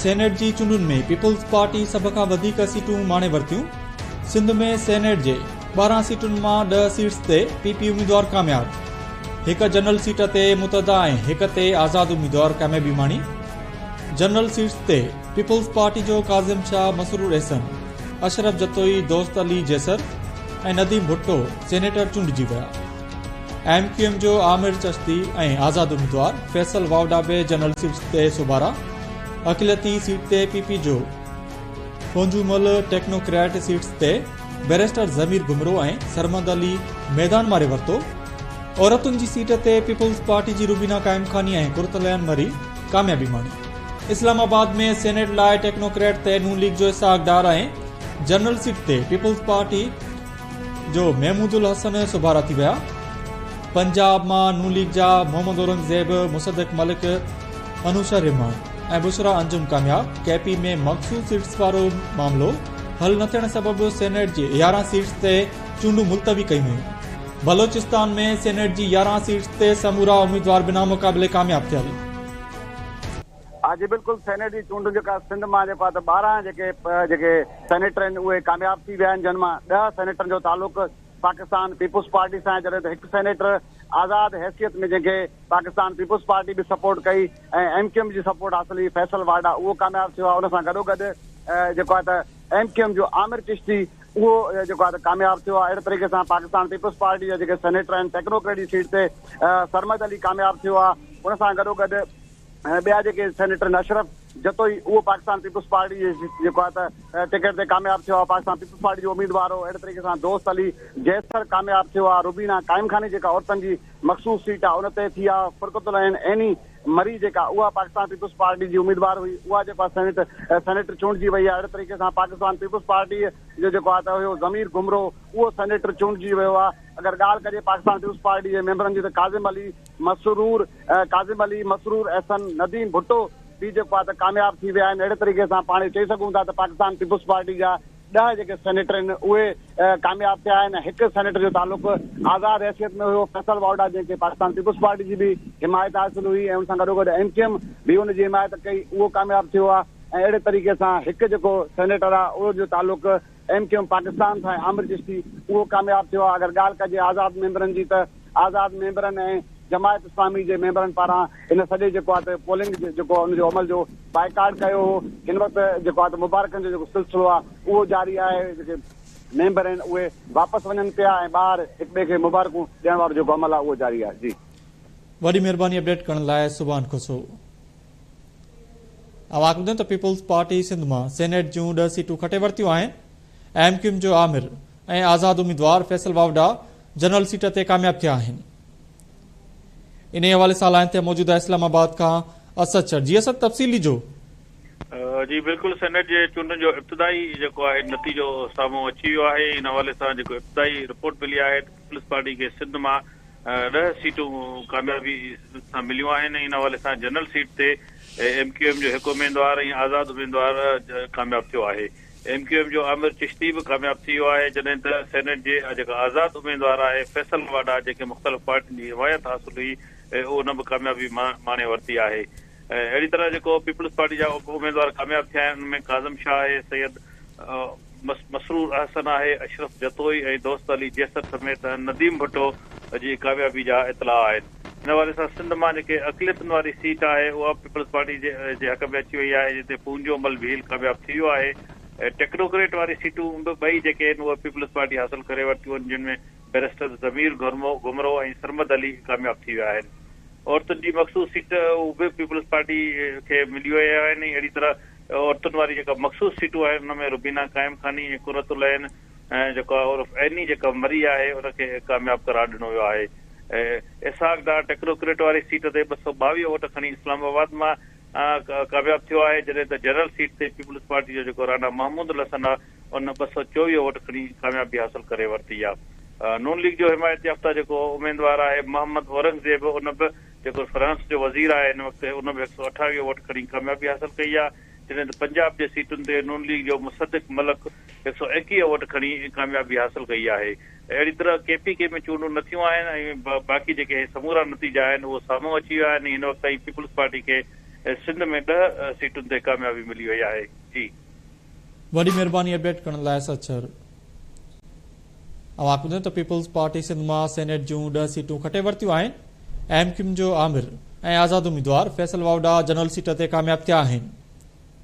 Senate जी चूंडुनि में peoples party सभ खां वधीक सीटूं माणे वरितियूं। सिंध में सेनेट जे 12 सीटुनि मां 10 सीट्स ते पीपी उम्मीदवार कामयाब। हिक जनरल सीट ते मुतदा ऐं हिक ते आज़ाद उम्मीदवार कामयाबी माणी। जनरल सीट्स ते पीपल्स पार्टी जो काज़िम शाह, मसरूर एहसन, अशरफ जतोई, दोस्त अली जैसर ऐं नदीम भुट्टो सेनेटर चूंडिजी विया। एमक्यूएम जो आमिर चिश्ती ऐं आज़ाद उम्मीदवार फैसल वावडा बि जनरल सीट्स ते सुबारा। अक़िलती सीट ते पीपी जो फोंजूमल, टेक्नोक्रेट सीट्स ते बैरिस्टर ज़मीर गुमरो ऐं सरमद अली मैदान मारे वरितो। औरतुनि जी सीट ते पीपल्स पार्टी जी रुबीना काइम खानी ऐं कुरतलैन मरी कामयाबी माणी। इस्लामाबाद में सेनेट लाइ टेक्नोक्रेट ते नून लीग जो इसहाक डार ऐं जनरल सीट ते पीपल्स पार्टी जो महमूदुल हसन सुबारा थी विया। पंजाब मां नून लीग जा मोहम्मद औरंगज़ेब, मुसद्दिक मलिक, अनुशा रहमान ऐं बुशरा अंजुम कामयाब। केपी में मखसूस सीट्स वारो मामलो हल न थियण सबबि सेनेट जी 11 सीट्स ते चूंडूं मुलतवी कयूं हुयूं। बलोचिस्तान में सेनेट जी 11 सीट्स ते समूरा उम्मीदवार बिना मुक़ाबले कामयाब थिया। जी बिल्कुल, सेनेट जी चूंड जेका सिंध मां जेको आहे त 12 जेके सेनेटर आहिनि उहे कामयाब थी विया आहिनि, जिन मां 10 सेनेटरनि जो तालुक पाकिस्तान पीपुल्स पार्टी सां आहे, जॾहिं त हिकु सेनेटर आज़ाद हैसियत में जंहिंखे पाकिस्तान पीपुल्स पार्टी बि सपोर्ट कई ऐं एमक्यूएम जी सपोर्ट हासिल हुई, फैसल वाडा, उहो कामयाब थियो आहे। उन सां गॾोगॾु जेको आहे त एमक्यूएम जो आमिर चिश्ती उहो जेको आहे त कामयाब थियो आहे। अहिड़े तरीक़े सां पाकिस्तान पीपुल्स पार्टी जा जेके सेनेटर आहिनि टेक्नोक्रेट जी सीट ते सरमद अली कामयाब थियो आहे। उन सां गॾोगॾु ॿिया जेके सेनेटर आहिनि, अशरफ जतोई, उहो पाकिस्तान पीपुल्स पार्टी जेको आहे त टिकट ते कामयाब थियो आहे, पाकिस्तान पीपुल्स पार्टी जो उम्मीदवार हो। अहिड़े तरीक़े सां दोस्त अली जैसर कामयाब थियो आहे। रुबीना काइम खानी जेका औरतुनि जी मखसूस सीट आहे उन ते थी आहे। फुरकतुल एनी मरी जेका उहा पाकिस्तान पीपुल्स पार्टी जी उम्मीदवार हुई, उहा जेको आहे सेनेटर चूंडिजी वई आहे। अहिड़े तरीक़े सां पाकिस्तान पीपुल्स पार्टी जो जेको आहे त हुयो ज़मीर गुमरो, उहो सेनेटर चूंडिजी वियो आहे। अगरि ॻाल्हि कजे पाकिस्तान पीपुल्स पार्टी जे मेंबरनि जी त काज़िम अली, मसरूर एहसन, नदीम भुट्टो बि जेको आहे त कामयाब थी विया आहिनि। अहिड़े तरीक़े सां पाण चई सघूं था त पाकिस्तान पीपुल्स पार्टी जा 10 जेके सेनेटर आहिनि उहे कामयाब थिया आहिनि। हिकु सेनेटर जो तालुक आज़ाद हैसियत में हुयो, फैसल वावडा, जंहिंखे पाकिस्तान पीपुल्स पार्टी जी बि हिमायत हासिल हुई ऐं हुन सां गॾोगॾु एमक्यूएम बि हुनजी हिमायत कई, उहो कामयाब थियो आहे। ऐं अहिड़े तरीक़े सां हिकु जेको सेनेटर आहे उहो जो तालुक एमक्यूएम पाकिस्तान सां आमिर चिश्ती, उहो कामयाब थियो आहे। अगरि ॻाल्हि कजे आज़ाद मेंबरनि जी त आज़ाद मेंबरनि ऐं जमायत इस्लामी जे मेंबरनि पारां इन सॼे जेको आहे त पोलिंग जेको हुनजो अमल जो बाइकाट कयो हो। हिन वक़्तु जेको आहे त मुबारकनि जो जेको सिलसिलो आहे उहो जारी आहे। जेके मेंबर आहिनि उहे वापसि वञनि पिया ऐं ॿाहिरि हिक ॿिए खे मुबारकूं ॾियण वारो जेको अमल आहे उहो जारी आहे। जी, वॾी महिरबानी अपडेट करण लाइ सुभान खुसो। आवाज़ ॿुधो त पीपल्स पार्टी सिंध मां सेनेट जूं 10 सीटूं खटे वरितियूं आहिनि। एमक्यूएम जो आमिर ऐं आज़ाद उम्मीदवार फैसल वावडा जनरल सीट ते कामयाब थिया आहिनि। इन हवाले सां लाइन ते मौजूद आहे इस्लामाबाद खां असद सर। जी असद, तफ़सील ॾिजो। जी बिल्कुल, सेनेट जे चूंडनि जो इब्तिदाई जेको आहे नतीजो साम्हूं अची वियो आहे। इन हवाले सां जेको इब्तिदाई रिपोर्ट मिली आहे पीपल्स पार्टी खे सिंध मां 10 सीटूं कामयाबी सां मिलियूं आहिनि। इन हवाले सां जनरल सीट ते एमक्यूएम जो हिकु उम्मीदवार ऐं आज़ाद उम्मीदवार कामयाब थियो आहे। एमक्यूएम जो आमिर चिश्ती बि कामयाब थी वियो आहे, जॾहिं त सेनेट जे जेका आज़ाद उम्मीदवार आहे फैसल वाडा, जेके मुख़्तलिफ़ पार्टियुनि जी हिमायत हासिल हुई, उन बि कामयाबी माणे वरिती आहे। अहिड़ी तरह जेको पीपल्स पार्टी जा उम्मीदवार कामयाब थिया आहिनि, उनमें काज़िम शाह आहे, सैयद मसरूर अहसन आहे, अशरफ जतोई ऐं दोस्त अली जैसर समेत नदीम भुट्टो जी कामयाबी जा इतला आहिनि। हिन हवाले सां सिंध मां जेके अक़लियतुनि वारी सीट आहे उहा पीपल्स पार्टी जे हक़ में अची वई आहे, जिते पूंजो अमल भील कामयाब थी वियो आहे। टेक्नोक्रेट वारी सीटूं बि ॿई जेके आहिनि उहे पीपल्स पार्टी हासिल करे वरितियूं आहिनि, जिन में बैरिस्टर ज़मीर गुमरो ऐं सरमद अली कामयाब थी विया आहिनि। औरतुनि जी मखसूस सीट उहे बि पीपल्स पार्टी खे मिली विया आहिनि। अहिड़ी तरह औरतुनि वारी जेका मखसूस सीटूं आहिनि उन में रुबीना काइम खानी ऐं कुरतुल आहिनि, जेका एनी जेका मरी आहे उनखे कामयाब करार ॾिनो वियो आहे। इसहाक डार टेक्नोक्रेट वारी सीट ते 222 वोट खणी इस्लामाबाद मां कामयाब थियो आहे, जॾहिं त जनरल सीट ते पीपल्स पार्टी जो जेको राणा महमूदुल हसन आहे उन 224 वोट खणी कामयाबी हासिल करे वरिती आहे। नून लीग जो हिमायत याफ़्ता जेको उम्मीदवार आहे मोहम्मद औरंगज़ेब, उन बि जेको फ्रांस जो वज़ीर आहे हिन वक़्तु, उन बि 128 वोट खणी कामयाबी हासिल कई आहे, जॾहिं त पंजाब जे सीटुनि ते नून लीग जो मुसद्दिक मलिक 121 वोट खणी कामयाबी हासिल कई आहे। अहिड़ी तरह केपीके में चूंडूं न थियूं आहिनि ऐं बाक़ी जेके समूरा नतीजा आहिनि उहे साम्हूं अची विया आहिनि। हिन वक़्तु ताईं पीपल्स पार्टी खे सिंध में 10 सीटुनि ते कामयाबी मिली वई आहे। जी वॾी महिरबानी अपडेट करण लाइ सचर। अवां ॿुधो त पीपल्स पार्टी सिंध मां सेनेट जूं 10 सीटूं खटे वरितियूं आहिनि। एमक्यूएम जो आमिर ऐं आज़ाद उम्मीदवार फैसल वावडा जनरल सीट ते कामयाब थिया आहिनि।